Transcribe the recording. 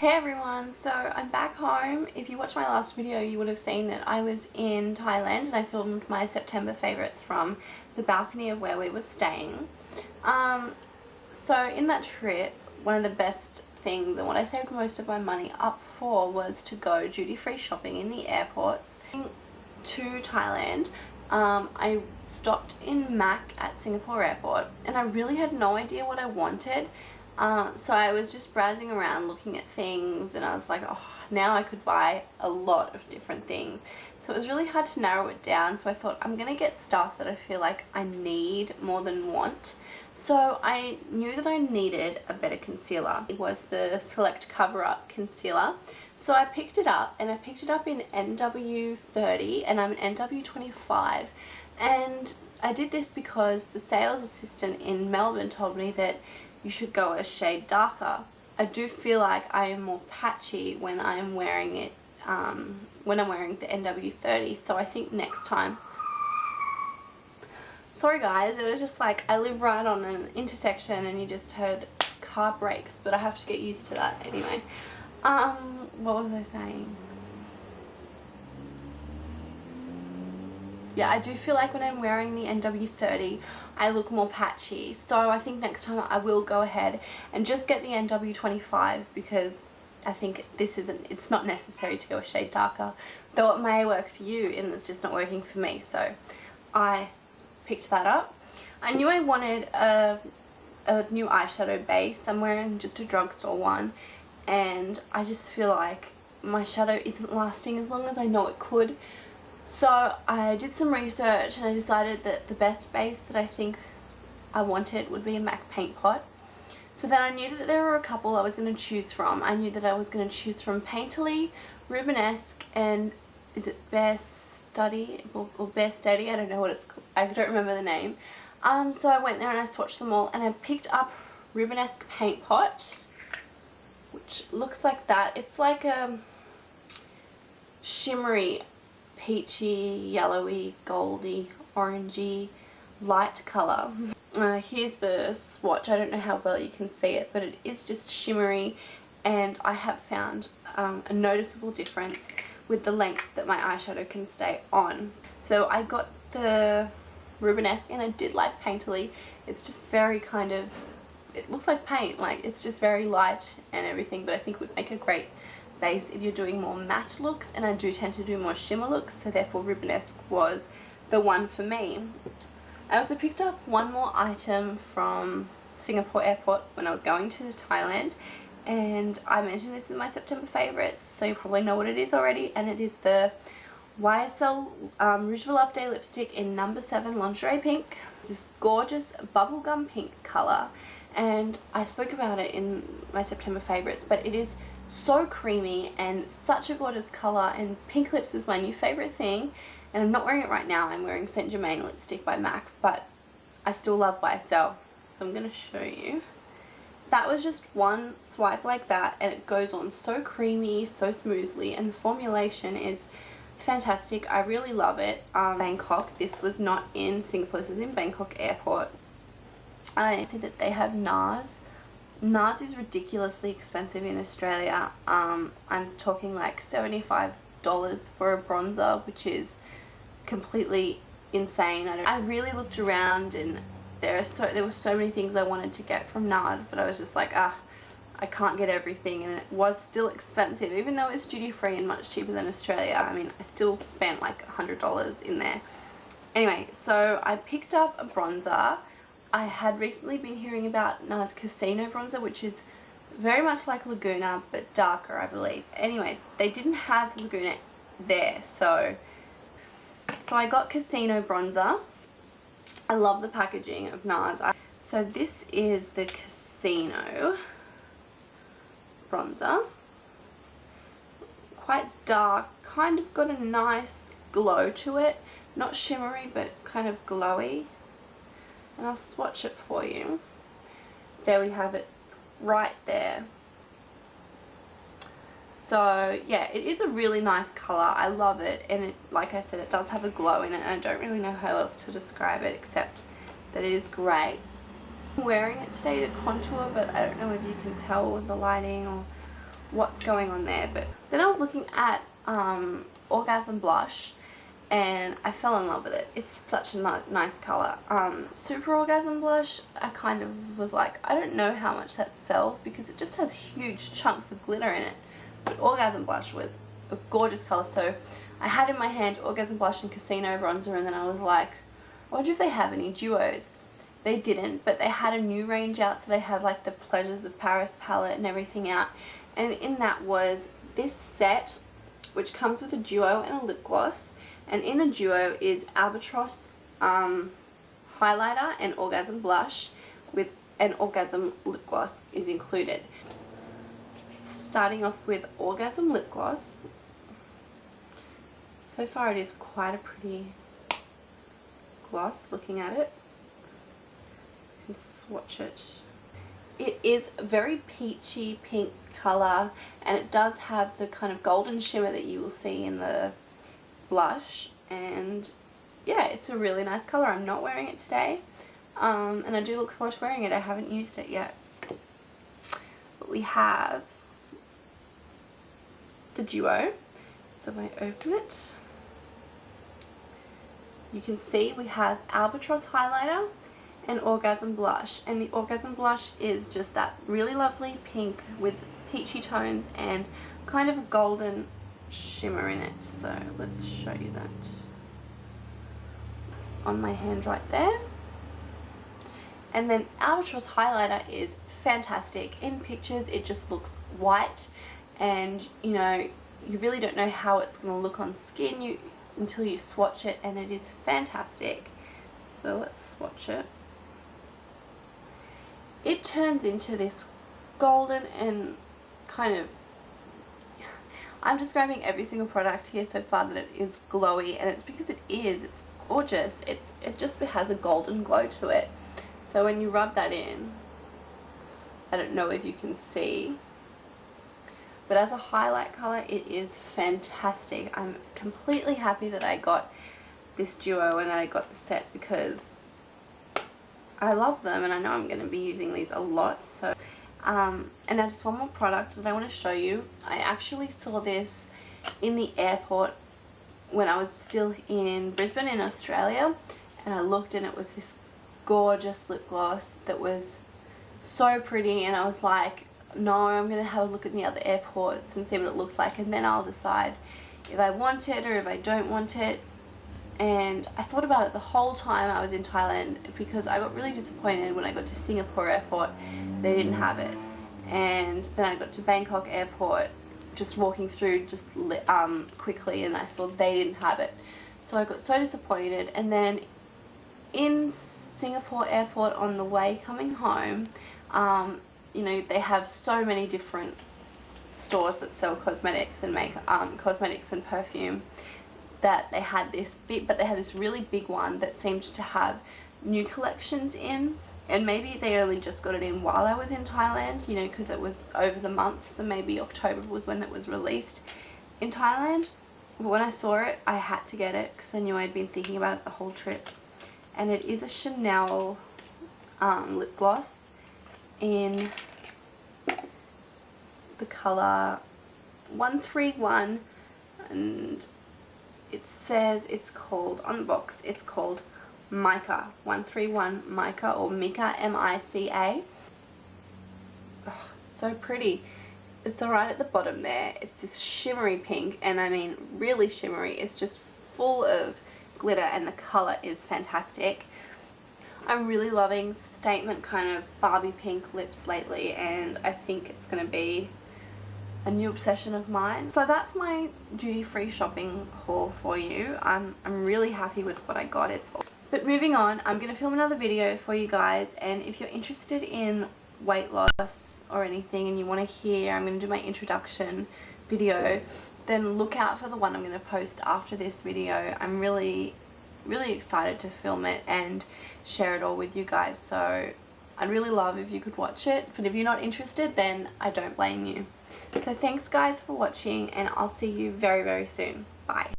Hey everyone, so I'm back home. If you watched my last video, you would have seen that I was in Thailand and I filmed my September favourites from the balcony of where we were staying. So in that trip, one of the best things and what I saved most of my money up for was to go duty-free shopping in the airports. To Thailand, I stopped in Mac at Singapore airport and I really had no idea what I wanted. So I was just browsing around looking at things and I was like, oh, now I could buy a lot of different things. So it was really hard to narrow it down, so I thought I'm going to get stuff that I feel like I need more than want. So I knew that I needed a better concealer. It was the Select Cover Up Concealer. So I picked it up and I picked it up in NW30 and I'm an NW25. And I did this because the sales assistant in Melbourne told me that you should go a shade darker. I do feel like I am more patchy when I'm wearing it, when I'm wearing the NW30, so I think next time. Sorry guys, it was just like I live right on an intersection and you just heard car brakes, but I have to get used to that anyway. What was I saying? Yeah, I do feel like when I'm wearing the NW30, I look more patchy. So I think next time I will go ahead and just get the NW25 because I think it's not necessary to go a shade darker, though it may work for you and it's just not working for me. So I picked that up. I knew I wanted a new eyeshadow base. I'm wearing just a drugstore one and I just feel like my shadow isn't lasting as long as I know it could. So I did some research and I decided that the best base that I think I wanted would be a MAC Paint Pot. So then I knew that there were a couple I was going to choose from. I knew that I was going to choose from Painterly, Rubenesque, and is it Bare Study or Bare Steady? I don't know what it's called. I don't remember the name. So I went there and I swatched them all and I picked up Rubenesque Paint Pot, which looks like that. It's like a shimmery, peachy, yellowy, goldy, orangey, light colour. Here's the swatch. I don't know how well you can see it, but it is just shimmery and I have found a noticeable difference with the length that my eyeshadow can stay on. So I got the Rubenesque and I did like Painterly. It's just very kind of, it looks like paint, like it's just very light and everything, but I think it would make a great base if you're doing more matte looks, and I do tend to do more shimmer looks, so therefore Rubenesque was the one for me. I also picked up one more item from Singapore airport when I was going to Thailand, and I mentioned this in my September favourites, so you probably know what it is already, and it is the YSL Rouge Volupte lipstick in No. 7 Lingerie Pink. This gorgeous bubblegum pink colour, and I spoke about it in my September favourites, but it is so creamy and such a gorgeous colour, and pink lips is my new favourite thing, and I'm not wearing it right now. I'm wearing Saint Germain lipstick by MAC, but I still love YSL, so I'm going to show you. That was just one swipe like that and it goes on so creamy, so smoothly, and the formulation is fantastic. I really love it. Bangkok, this was not in Singapore, this was in Bangkok airport. I see that they have Nars. Nars is ridiculously expensive in Australia. I'm talking like $75 for a bronzer, which is completely insane. I really looked around and there were so many things I wanted to get from Nars, but I was just like, I can't get everything, and it was still expensive, even though it's duty free and much cheaper than Australia. I mean, I still spent like $100 in there. Anyway, so I picked up a bronzer. I had recently been hearing about Nars Casino bronzer, which is very much like Laguna, but darker, I believe. Anyways, they didn't have Laguna there, so I got Casino bronzer. I love the packaging of Nars. So this is the Casino bronzer. Quite dark, kind of got a nice glow to it. Not shimmery, but kind of glowy. And I'll swatch it for you. There we have it right there. So yeah, it is a really nice colour. I love it, and it, like I said, it does have a glow in it, and I don't really know how else to describe it except that it is great. I'm wearing it today to contour, but I don't know if you can tell with the lighting or what's going on there. But then I was looking at Orgasm blush, and I fell in love with it. It's such a nice color. Super Orgasm blush, I kind of was like, I don't know how much that sells because it just has huge chunks of glitter in it. But Orgasm blush was a gorgeous color. So I had in my hand Orgasm blush and Casino bronzer, and then I was like, I wonder if they have any duos. They didn't, but they had a new range out, so they had like the Pleasures of Paris palette and everything out, and in that was this set, which comes with a duo and a lip gloss. And in the duo is Albatross highlighter and Orgasm blush with an Orgasm lip gloss is included. Starting off with Orgasm lip gloss. So far it is quite a pretty gloss looking at it. You can swatch it. It is a very peachy pink color, and it does have the kind of golden shimmer that you will see in the blush, and yeah, it's a really nice color. I'm not wearing it today, and I do look forward to wearing it. I haven't used it yet. But we have the duo, so if I open it, you can see we have Albatross highlighter and Orgasm blush, and the Orgasm blush is just that really lovely pink with peachy tones and kind of a golden shimmer in it. So let's show you that on my hand right there. And then Albatross highlighter is fantastic. In pictures it just looks white, and you know, you really don't know how it's going to look on skin until you swatch it, and it is fantastic. So let's swatch it. It turns into this golden and kind of, I'm describing every single product here so far that it is glowy, and it's because it is. It's gorgeous. It just has a golden glow to it. So when you rub that in, I don't know if you can see, but as a highlight color it is fantastic. I'm completely happy that I got this duo and that I got the set because I love them, and I know I'm going to be using these a lot. So and now just one more product that I want to show you. I actually saw this in the airport when I was still in Brisbane in Australia, and I looked and it was this gorgeous lip gloss that was so pretty, and I was like, no, I'm going to have a look at the other airports and see what it looks like, and then I'll decide if I want it or if I don't want it. And I thought about it the whole time I was in Thailand, because I got really disappointed when I got to Singapore airport. They didn't have it. And then I got to Bangkok airport, just walking through just quickly, and I saw they didn't have it. So I got so disappointed. And then in Singapore airport on the way coming home, you know, they have so many different stores that sell cosmetics and cosmetics and perfume, that they had this big, but they had this really big one that seemed to have new collections in, and maybe they only just got it in while I was in Thailand, you know, because it was over the month, so maybe October was when it was released in Thailand. But when I saw it, I had to get it because I knew I'd been thinking about it the whole trip. And it is a Chanel lip gloss in the color 131, and it says it's called, on the box, it's called Mica, 131 Mica, or Mica, M-I-C-A. Oh, so pretty. It's alright at the bottom there. It's this shimmery pink, and I mean really shimmery. It's just full of glitter, and the color is fantastic. I'm really loving statement kind of Barbie pink lips lately, and I think it's going to be a new obsession of mine. So that's my duty-free shopping haul for you. I'm really happy with what I got. But moving on, I'm going to film another video for you guys, and if you're interested in weight loss or anything and you want to hear, I'm going to do my introduction video, then look out for the one I'm going to post after this video. I'm really excited to film it and share it all with you guys, so I'd really love if you could watch it, but if you're not interested, then I don't blame you. So thanks guys for watching, and I'll see you very soon. Bye.